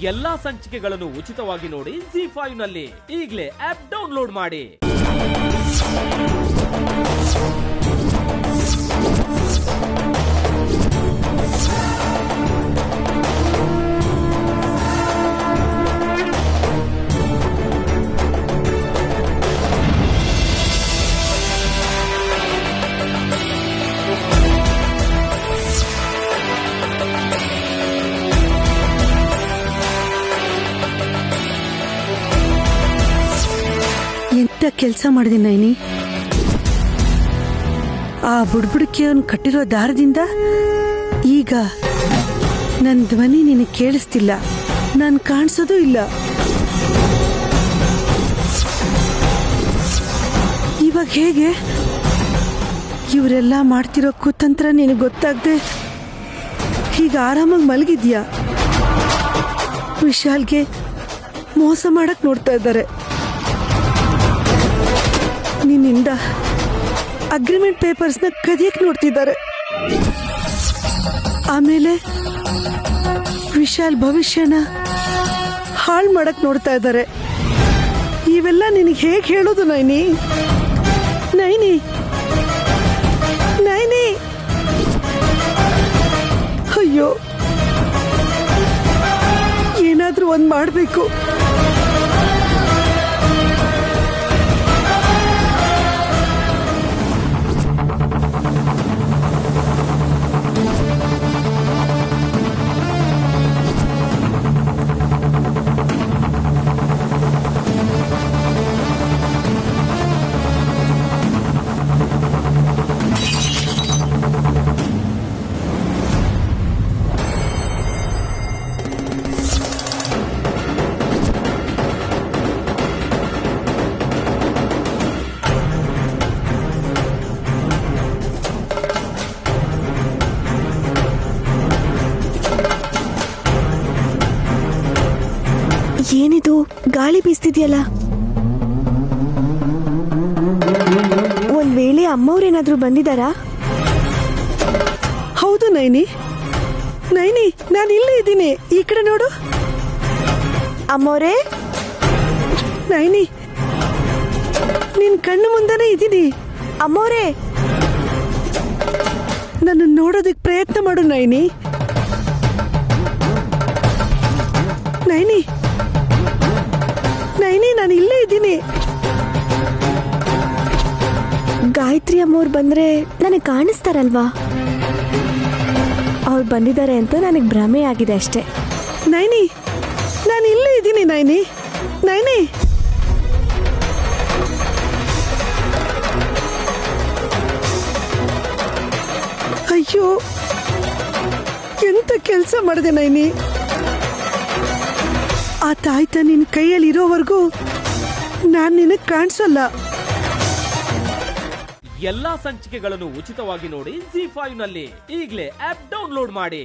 ಎಲ್ಲಾ ಸಂಚಿಕೆಗಳನ್ನು ಉಚಿತವಾಗಿ ನೋಡಿ ZEE5 ನಲ್ಲಿ. ಈಗಲೇ ಆಪ್ ಡೌನ್ಲೋಡ್ ಮಾಡಿ. ಎಂತ ಕೆಲಸ ಮಾಡಿದೆ ನೈನಿ? ಆ ಬುಡ್ಬುಡಿಕೆ ಅವನು ಕಟ್ಟಿರೋ ದಾರದಿಂದ ಈಗ ನನ್ನ ಧ್ವನಿ ನಿನಗೆ ಕೇಳಿಸ್ತಿಲ್ಲ, ನಾನು ಕಾಣಿಸೋದು ಇಲ್ಲ. ಇವಾಗ ಹೇಗೆ? ಇವರೆಲ್ಲ ಮಾಡ್ತಿರೋ ಕುತಂತ್ರ ನಿನಗೆ ಗೊತ್ತಾಗದೆ ಈಗ ಆರಾಮಾಗಿ ಮಲಗಿದ್ಯಾ? ವಿಶಾಲ್ಗೆ ಮೋಸ ಮಾಡಕ್ ನೋಡ್ತಾ ಇದ್ದಾರೆ. ನಿನ್ನಿಂದ ಅಗ್ರಿಮೆಂಟ್ ಪೇಪರ್ಸ್ನ ಕದಿಯಕ್ ನೋಡ್ತಿದ್ದಾರೆ. ಆಮೇಲೆ ವಿಶಾಲ್ ಭವಿಷ್ಯನ ಹಾಳು ಮಾಡಕ್ ನೋಡ್ತಾ ಇದ್ದಾರೆ. ಇವೆಲ್ಲ ನಿನಗೆ ಹೇಗೆ ಹೇಳೋದು ನೈನಿ? ನೈನಿ ನೈನಿ, ಅಯ್ಯೋ, ಏನಾದ್ರೂ ಒಂದ್ ಮಾಡ್ಬೇಕು. ಏನಿದು ಗಾಳಿ ಬೀಸ್ತಿದ್ಯಲ್ಲ? ಒಂದ್ ವೇಳೆ ಅಮ್ಮವ್ರೇನಾದ್ರೂ ಬಂದಿದಾರಾ? ಹೌದು ನೈನಿ, ನೈನಿ, ನಾನು ಇಲ್ಲೇ ಇದ್ದೀನಿ. ಈ ಕಡೆ ನೋಡು. ಅಮ್ಮವ್ರೇ? ನೈನಿ, ನಿನ್ ಕಣ್ಣು ಮುಂದೆನೇ ಇದ್ದೀನಿ. ಅಮ್ಮವ್ರೇ, ನನ್ನ ನೋಡೋದಕ್ಕೆ ಪ್ರಯತ್ನ ಮಾಡು ನೈನಿ. ನೈನಿ ನೈನಿ, ನಾನು ಇಲ್ಲೇ ಇದ್ದೀನಿ. ಗಾಯತ್ರಿ ಅಮ್ಮವ್ರು ಬಂದ್ರೆ ನನಗೆ ಕಾಣಿಸ್ತಾರಲ್ವಾ? ಅವ್ರು ಬಂದಿದ್ದಾರೆ ಅಂತ ನನಗೆ ಭ್ರಮೆ ಆಗಿದೆ ಅಷ್ಟೇ. ನೈನಿ, ನಾನು ಇಲ್ಲೇ ಇದ್ದೀನಿ ನೈನಿ. ನೈನಿ, ಅಯ್ಯೋ, ಎಂತ ಕೆಲಸ ಮಾಡಿದೆ ನೈನಿ? ಆ ತಾಯ್ತ ನಿನ್ ಕೈಯಲ್ಲಿ ಇರೋವರೆಗೂ ನಾನ್ ನಿನಗ್ ಕಾಣಿಸಲ್ಲ. ಎಲ್ಲಾ ಸಂಚಿಕೆಗಳನ್ನು ಉಚಿತವಾಗಿ ನೋಡಿ ZEE5 ನಲ್ಲಿ. ಈಗಲೇ ಆಪ್ ಡೌನ್ಲೋಡ್ ಮಾಡಿ.